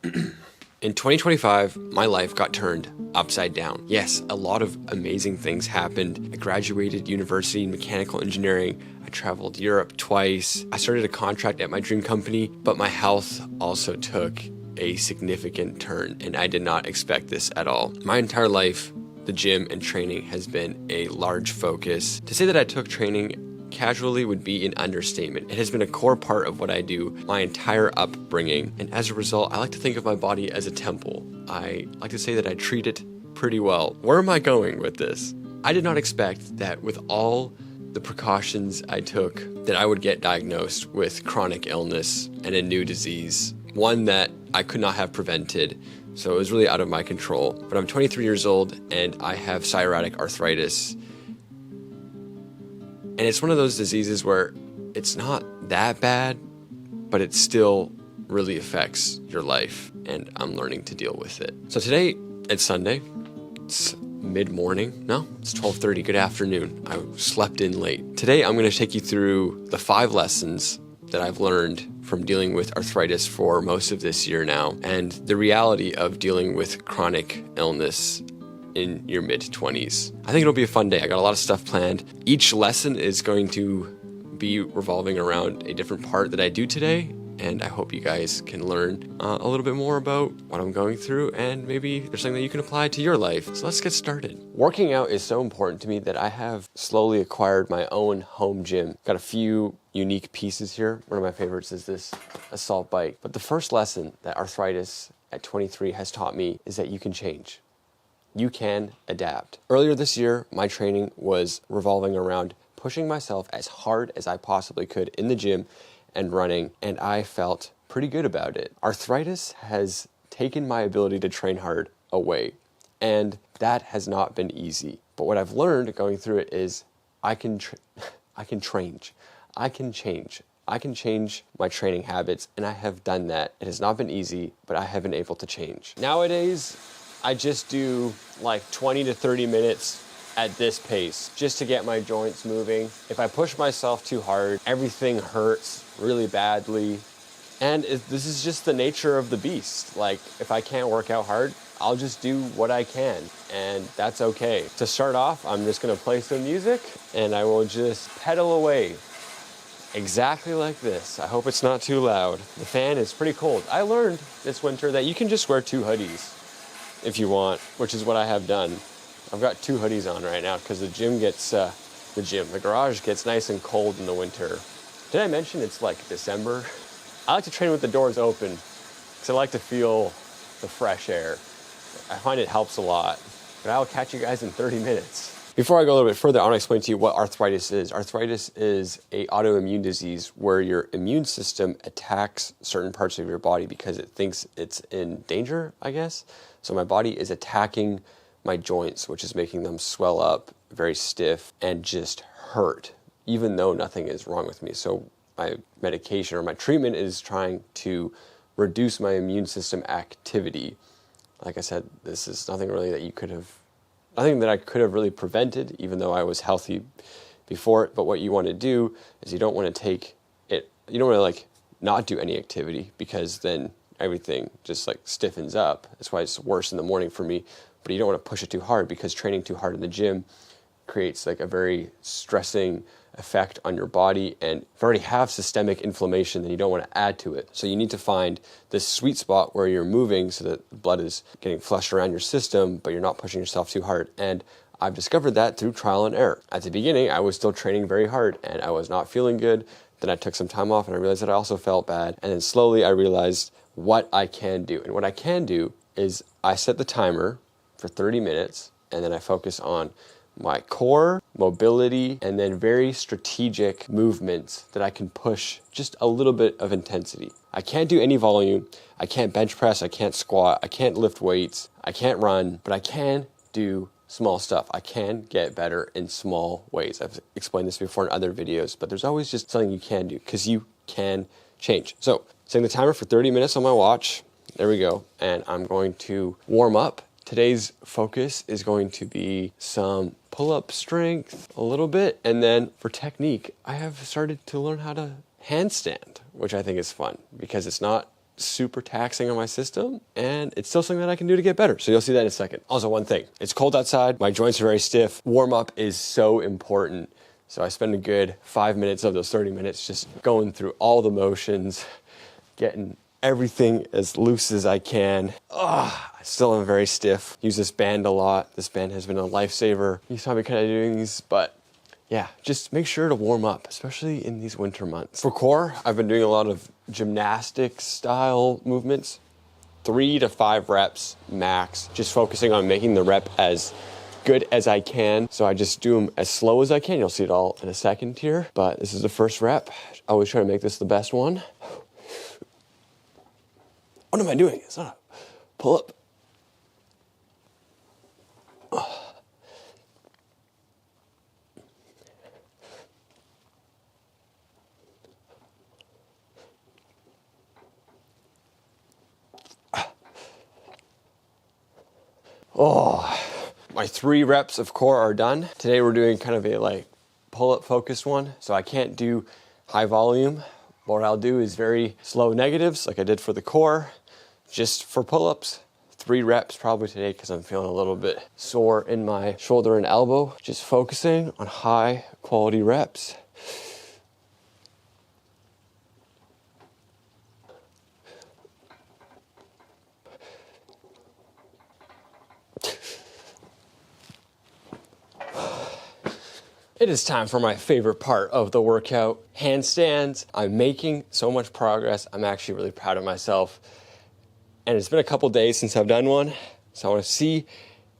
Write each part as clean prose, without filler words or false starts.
In 2025, my life got turned upside down. Yes, a lot of amazing things happened. I graduated university in mechanical engineering. I traveled Europe twice. I started a contract at my dream company, but my health also took a significant turn, and I did not expect this at all. My entire life, the gym and training has been a large focus. To say that I took training casually would be an understatement. It has been a core part of what I do my entire upbringing, and as a result, I like to think of my body as a temple. I like to say that I treat it pretty well. Where am I going with this? I did not expect that with all the precautions I took, that I would get diagnosed with chronic illness and a new disease, one that I could not have prevented. So it was really out of my control. But I'm 23 years old and I have psoriatic arthritis. And it's one of those diseases where it's not that bad, but it still really affects your life, and I'm learning to deal with it. So today, it's Sunday. It's mid-morning. No, it's 12:30. Good afternoon. I slept in late. Today, I'm going to take you through the 5 lessons that I've learned from dealing with arthritis for most of this year now, and the reality of dealing with chronic illness in your mid-20s. I think it'll be a fun day. I got a lot of stuff planned. Each lesson is going to be revolving around a different part that I do today, and I hope you guys can learn a little bit more about what I'm going through, and maybe there's something that you can apply to your life. So let's get started. Working out is so important to me that I have slowly acquired my own home gym. Got a few unique pieces here. One of my favorites is this assault bike. But the first lesson that arthritis at 23 has taught me is that you can change. You can adapt. Earlier this year, my training was revolving around pushing myself as hard as I possibly could in the gym and running, and I felt pretty good about it. Arthritis has taken my ability to train hard away, and that has not been easy. But what I've learned going through it is I can change. I can change my training habits, and I have done that. It has not been easy, but I have been able to change. Nowadays, I just do like 20 to 30 minutes at this pace just to get my joints moving. If I push myself too hard, everything hurts really badly. And this is just the nature of the beast. Like, if I can't work out hard, I'll just do what I can, and that's okay. To start off, I'm just gonna play some music and I will just pedal away exactly like this. I hope it's not too loud. The fan is pretty cold. I learned this winter that you can just wear 2 hoodies if you want, which is what I have done. I've got 2 hoodies on right now because the garage gets nice and cold in the winter. Did I mention it's like December? I like to train with the doors open because I like to feel the fresh air. I find it helps a lot. But I will catch you guys in 30 minutes. Before I go a little bit further, I want to explain to you what arthritis is. Arthritis is an autoimmune disease where your immune system attacks certain parts of your body because it thinks it's in danger, I guess. So my body is attacking my joints, which is making them swell up, very stiff, and just hurt, even though nothing is wrong with me. So my medication or my treatment is trying to reduce my immune system activity. Like I said, this is nothing that I could have really prevented, even though I was healthy before it. But what you want to do is you don't want to not do any activity, because then everything just like stiffens up. That's why it's worse in the morning for me. But you don't want to push it too hard, because training too hard in the gym creates like a very stressing effect on your body, and if you already have systemic inflammation, then you don't want to add to it. So you need to find this sweet spot where you're moving so that the blood is getting flushed around your system, but you're not pushing yourself too hard. And I've discovered that through trial and error. At the beginning, I was still training very hard and I was not feeling good. Then I took some time off and I realized that I also felt bad. And then slowly I realized what I can do. And what I can do is I set the timer for 30 minutes and then I focus on my core, mobility, and then very strategic movements that I can push just a little bit of intensity. I can't do any volume. I can't bench press. I can't squat. I can't lift weights. I can't run, but I can do small stuff. I can get better in small ways. I've explained this before in other videos, but there's always just something you can do because you can change. So setting the timer for 30 minutes on my watch. There we go. And I'm going to warm up. Today's focus is going to be some pull-up strength a little bit. And then for technique, I have started to learn how to handstand, which I think is fun because it's not super taxing on my system, and it's still something that I can do to get better. So you'll see that in a second. Also, one thing, it's cold outside. My joints are very stiff. Warm up is so important. So I spend a good 5 minutes of those 30 minutes just going through all the motions, getting everything as loose as I can. I still am very stiff. Use this band a lot. This band has been a lifesaver. You saw me kind of doing these, but yeah, just make sure to warm up, especially in these winter months. For core, I've been doing a lot of gymnastics style movements, 3 to 5 reps max, just focusing on making the rep as good as I can. So I just do them as slow as I can. You'll see it all in a second here, but this is the first rep. I always try to make this the best one. What am I doing? It's not a pull up. My 3 reps of core are done. Today we're doing kind of a like pull-up focused one, so I can't do high volume. What I'll do is very slow negatives like I did for the core, just for pull-ups. 3 reps probably today because I'm feeling a little bit sore in my shoulder and elbow. Just focusing on high quality reps. It is time for my favorite part of the workout, handstands. I'm making so much progress. I'm actually really proud of myself. And it's been a couple days since I've done one, so I want to see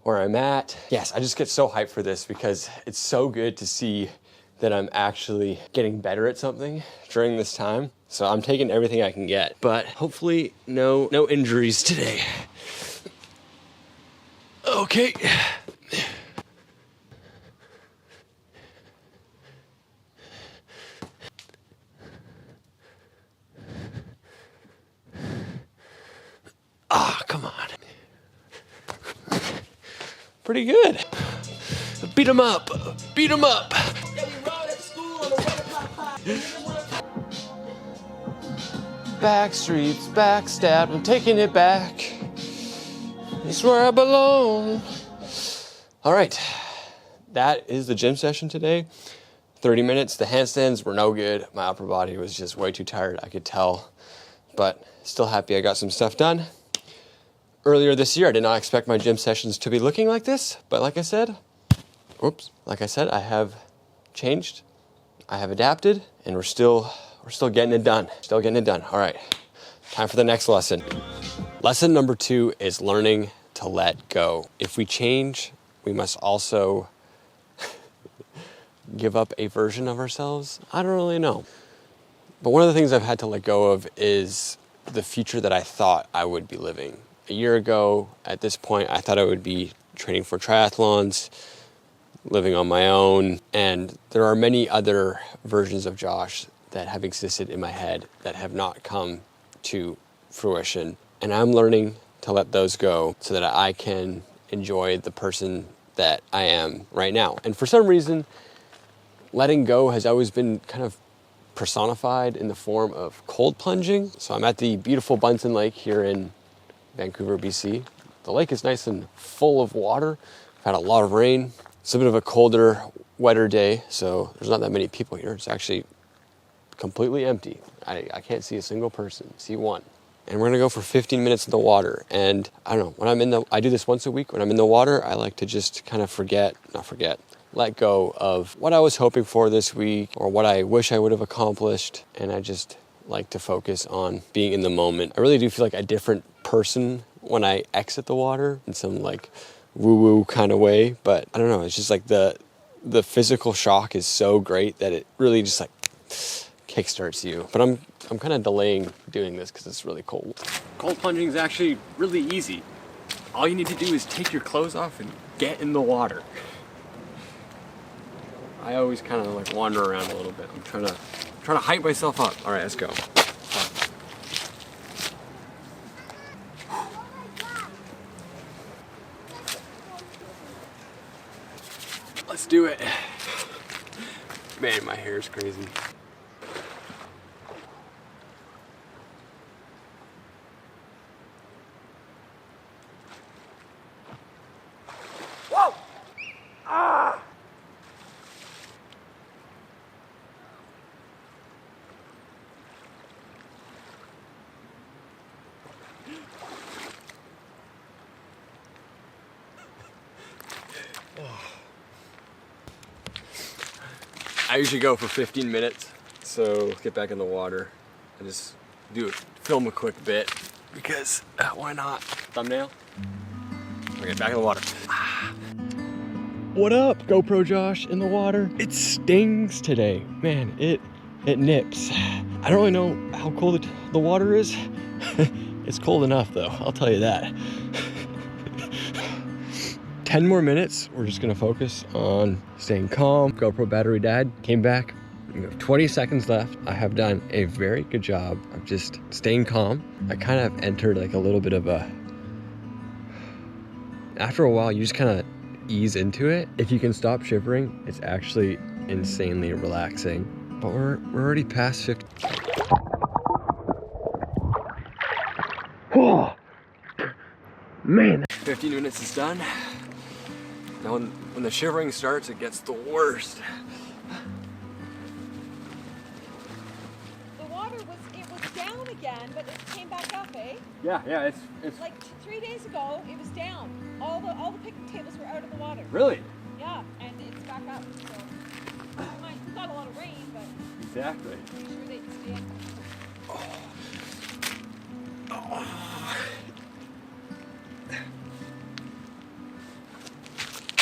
where I'm at. Yes, I just get so hyped for this because it's so good to see that I'm actually getting better at something during this time. So I'm taking everything I can get, but hopefully no injuries today. Okay. Come on. Pretty good. Beat him up. Beat him up. Back streets, backstab. I'm taking it back. It's where I belong. All right. That is the gym session today. 30 minutes. The handstands were no good. My upper body was just way too tired, I could tell. But still happy I got some stuff done. Earlier this year, I did not expect my gym sessions to be looking like this, but like I said, I have changed, I have adapted, and we're still getting it done. Still getting it done. All right, time for the next lesson. Lesson number 2 is learning to let go. If we change, we must also give up a version of ourselves. I don't really know. But one of the things I've had to let go of is the future that I thought I would be living. A year ago, at this point, I thought I would be training for triathlons, living on my own, and there are many other versions of Josh that have existed in my head that have not come to fruition. And I'm learning to let those go so that I can enjoy the person that I am right now. And for some reason, letting go has always been kind of personified in the form of cold plunging. So I'm at the beautiful Bunsen Lake here in Vancouver, BC. The lake is nice and full of water. I've had a lot of rain. It's a bit of a colder, wetter day, so there's not that many people here. It's actually completely empty. I can't see a single person, see one. And we're gonna go for 15 minutes in the water. And I don't know, I do this once a week. When I'm in the water, I like to just kind of let go of what I was hoping for this week or what I wish I would have accomplished. And I just like to focus on being in the moment. I really do feel like a different person when I exit the water in some like woo-woo kind of way. But I don't know, it's just like the physical shock is so great that it really just like kickstarts you. But I'm kind of delaying doing this because it's really cold. Cold plunging is actually really easy. All you need to do is take your clothes off and get in the water. I always kind of like wander around a little bit. I'm trying to hype myself up. All right, let's go. Let's do it. Man, my hair is crazy. I usually go for 15 minutes, so get back in the water and just film a quick bit because why not? Thumbnail. Okay, back in the water. What up, GoPro Josh in the water? It stings today, man. It nips. I don't really know how cold the water is. It's cold enough though, I'll tell you that. 10 more minutes, we're just gonna focus on staying calm. GoPro battery died, came back. We have 20 seconds left. I have done a very good job of just staying calm. I kind of entered like a little bit of a, after a while, you just kind of ease into it. If you can stop shivering, it's actually insanely relaxing. But we're already past 50. Oh, man. 15 minutes is done. Now when the shivering starts, it gets the worst. The water was down again, but it came back up, eh? Yeah, it's like 3 days ago, it was down. All the picnic tables were out of the water. Really? Yeah, and it's back up. So we got a lot of rain, but exactly. pretty sure they can stay in.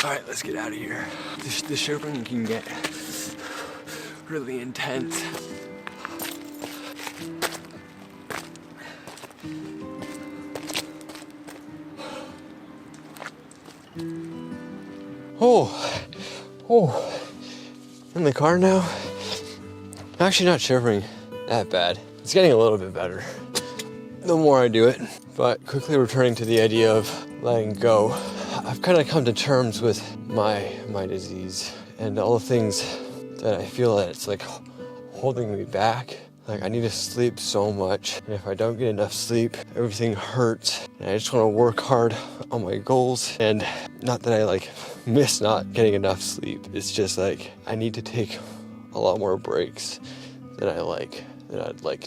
All right, let's get out of here. The shivering can get really intense. Oh, in the car now. I'm actually not shivering that bad. It's getting a little bit better the more I do it, but quickly returning to the idea of letting go. I've kind of come to terms with my disease and all the things that I feel that it's like holding me back. Like I need to sleep so much, and if I don't get enough sleep, everything hurts. And I just want to work hard on my goals, and not that I like miss not getting enough sleep. It's just like I need to take a lot more breaks than I'd like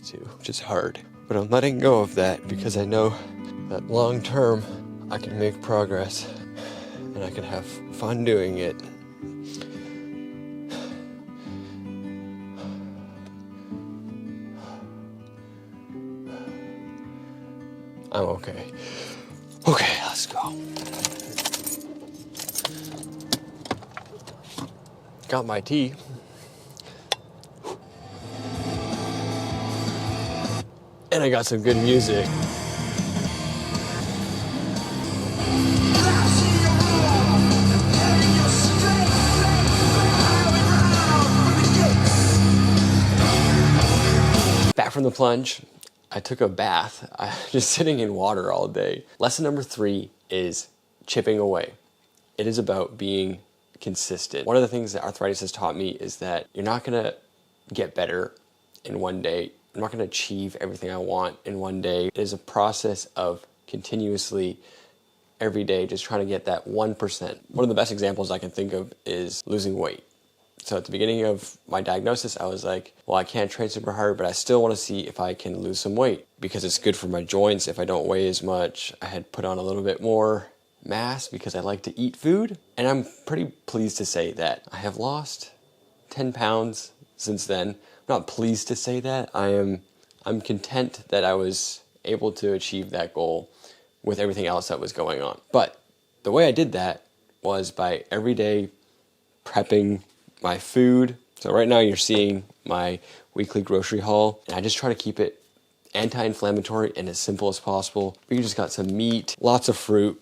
to, which is hard. But I'm letting go of that because I know that long term I can make progress and I can have fun doing it. I'm okay. Okay, let's go. Got my tea. And I got some good music. Back from the plunge, I took a bath. I just sitting in water all day. Lesson number 3 is chipping away. It is about being consistent. One of the things that arthritis has taught me is that you're not gonna get better in one day. I'm not gonna achieve everything I want in one day. It is a process of continuously, every day, just trying to get that 1%. One of the best examples I can think of is losing weight. So at the beginning of my diagnosis, I was like, well, I can't train super hard, but I still want to see if I can lose some weight because it's good for my joints if I don't weigh as much. I had put on a little bit more mass because I like to eat food. And I'm pretty pleased to say that I have lost 10 pounds since then. I'm not pleased to say that. I'm content that I was able to achieve that goal with everything else that was going on. But the way I did that was by every day prepping my food. So right now you're seeing my weekly grocery haul, and I just try to keep it anti-inflammatory and as simple as possible. We just got some meat, lots of fruit.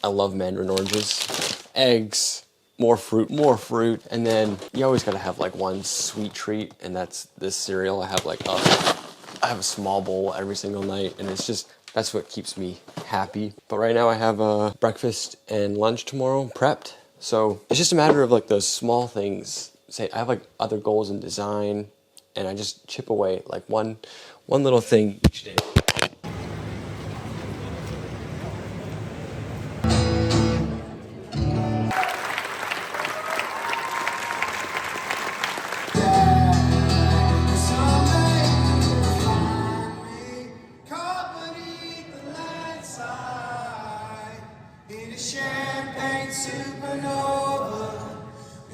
I love mandarin oranges, eggs, more fruit, and then you always gotta have like one sweet treat, and that's this cereal. I have a small bowl every single night, and that's what keeps me happy. But right now I have breakfast and lunch tomorrow prepped. So it's just a matter of like those small things. Say I have like other goals in design, and I just chip away like one little thing each day.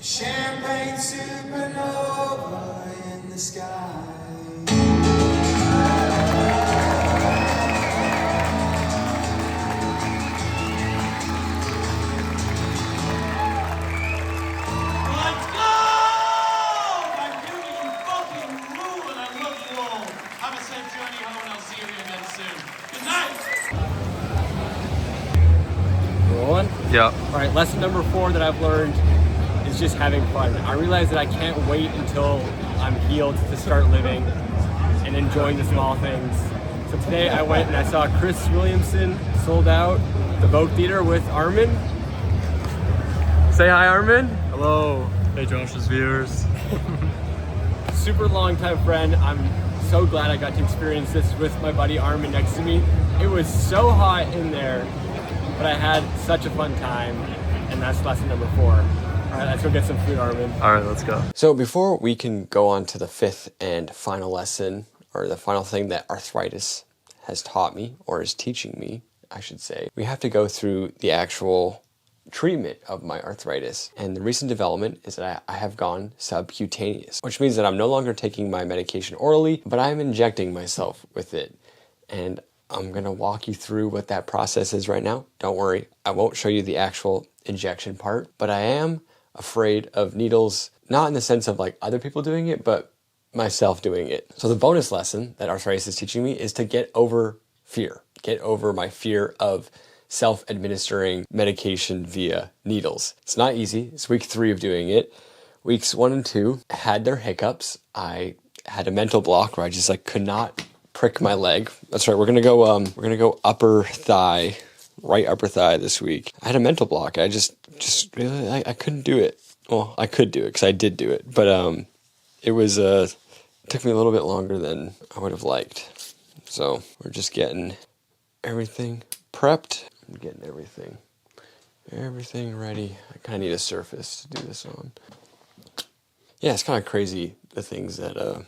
Champagne supernova. Yeah. All right, lesson number 4 that I've learned is just having fun. I realize that I can't wait until I'm healed to start living and enjoying the small things. So today I went and I saw Chris Williamson sold out the Vogue Theater with Armin. Say hi, Armin. Hello. Hey, Josh's viewers. Super long time friend. I'm so glad I got to experience this with my buddy Armin next to me. It was so hot in there, but I had such a fun time, and that's lesson number 4. All right, let's go get some food, Armin. All right, let's go. So before we can go on to the 5th and final lesson, or the final thing that arthritis has taught me, or is teaching me, I should say, we have to go through the actual treatment of my arthritis. And the recent development is that I have gone subcutaneous, which means that I'm no longer taking my medication orally, but I'm injecting myself with it. And I'm gonna walk you through what that process is right now. Don't worry, I won't show you the actual injection part, but I am afraid of needles, not in the sense of like other people doing it, but myself doing it. So the bonus lesson that arthritis is teaching me is to get over fear, get over my fear of self-administering medication via needles. It's not easy. It's week 3 of doing it. Weeks 1 and 2 had their hiccups. I had a mental block where I just like could not prick my leg. That's right. We're gonna go upper thigh, right upper thigh this week. I had a mental block. I just really I couldn't do it. Well, I could do it because I did do it, but it took me a little bit longer than I would have liked. So we're just getting everything prepped. I'm getting everything ready. I kind of need a surface to do this on. Yeah, it's kind of crazy the things that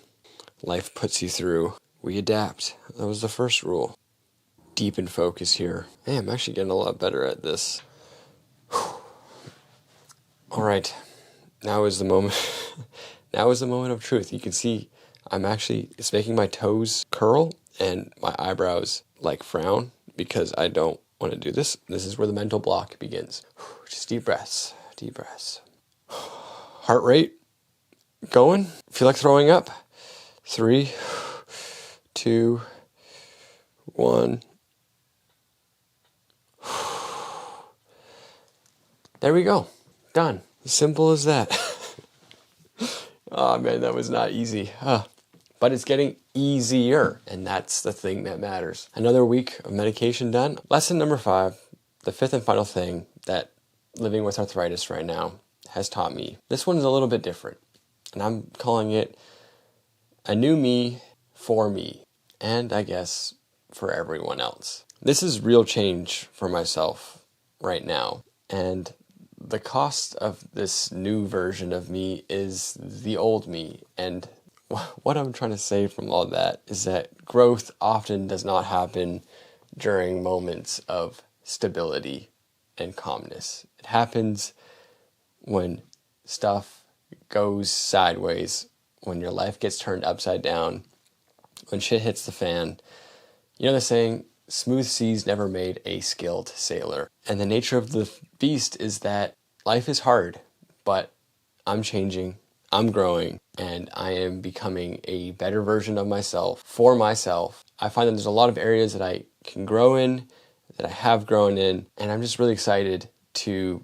life puts you through. We adapt. That was the first rule. Deep in focus here. Hey, I'm actually getting a lot better at this. All right, now is the moment. Now is the moment of truth. You can see it's making my toes curl and my eyebrows like frown because I don't want to do this. This is where the mental block begins. Just deep breaths, deep breaths. Heart rate going. Feel like throwing up. 3, 2, 1. There we go. Done. As simple as that. Oh man, that was not easy. But it's getting easier, and that's the thing that matters. Another week of medication done. Lesson number 5, the 5th and final thing that living with arthritis right now has taught me. This one is a little bit different, and I'm calling it a new me for me, and I guess for everyone else. This is real change for myself right now, and the cost of this new version of me is the old me. And what I'm trying to say from all that is that growth often does not happen during moments of stability and calmness. It happens when stuff goes sideways, when your life gets turned upside down, when shit hits the fan. You know the saying, smooth seas never made a skilled sailor. And the nature of the beast is that life is hard, but I'm changing, I'm growing, and I am becoming a better version of myself for myself. I find that there's a lot of areas that I can grow in, that I have grown in, and I'm just really excited to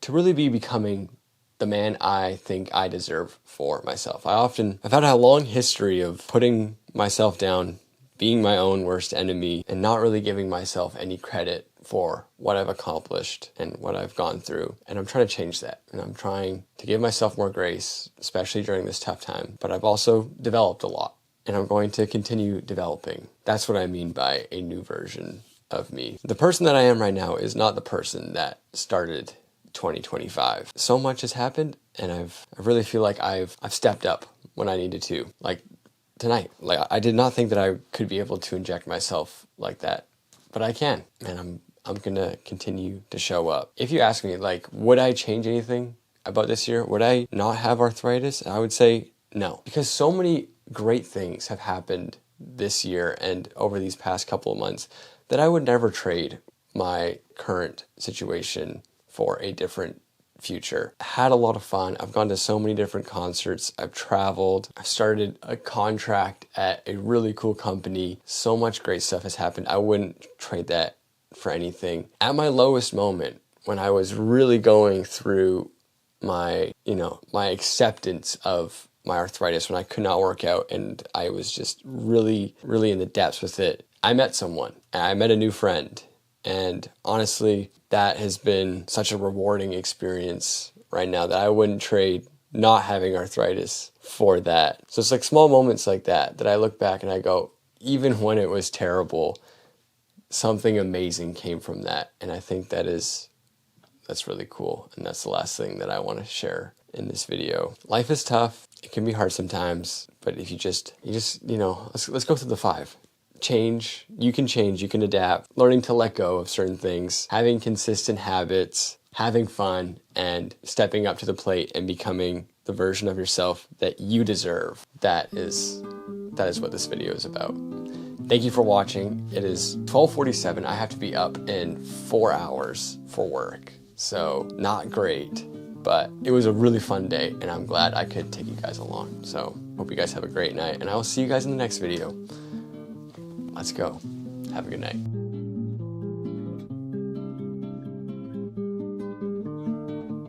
really be becoming the man I think I deserve for myself. I've had a long history of putting myself down, being my own worst enemy, and not really giving myself any credit for what I've accomplished and what I've gone through. And I'm trying to change that. And I'm trying to give myself more grace, especially during this tough time. But I've also developed a lot, and I'm going to continue developing. That's what I mean by a new version of me. The person that I am right now is not the person that started 2025. So much has happened, and I really feel like I've stepped up when I needed to. Like tonight, I did not think that I could be able to inject myself like that, but I can, and I'm gonna continue to show up. If you ask me, would I change anything about this year? Would I not have arthritis? I would say no, because so many great things have happened this year and over these past couple of months that I would never trade my current situation for a different future. I had a lot of fun. I've gone to so many different concerts. I've traveled. I've started a contract at a really cool company. So much great stuff has happened. I wouldn't trade that for anything. At my lowest moment, when I was really going through my acceptance of my arthritis, when I could not work out and I was just really, really in the depths with it, I met someone. I met a new friend. And honestly, that has been such a rewarding experience right now that I wouldn't trade not having arthritis for that. So it's like small moments like that I look back and I go, even when it was terrible, something amazing came from that. And I think that's really cool. And that's the last thing that I want to share in this video. Life is tough. It can be hard sometimes, but if you just, let's go through the 5. Change, you can adapt, learning to let go of certain things, having consistent habits, having fun, and stepping up to the plate and becoming the version of yourself that you deserve. That is what this video is about. Thank you for watching. It is 12:47. I have to be up in 4 hours for work. So not great, but it was a really fun day and I'm glad I could take you guys along. So hope you guys have a great night and I will see you guys in the next video. Let's go. Have a good night.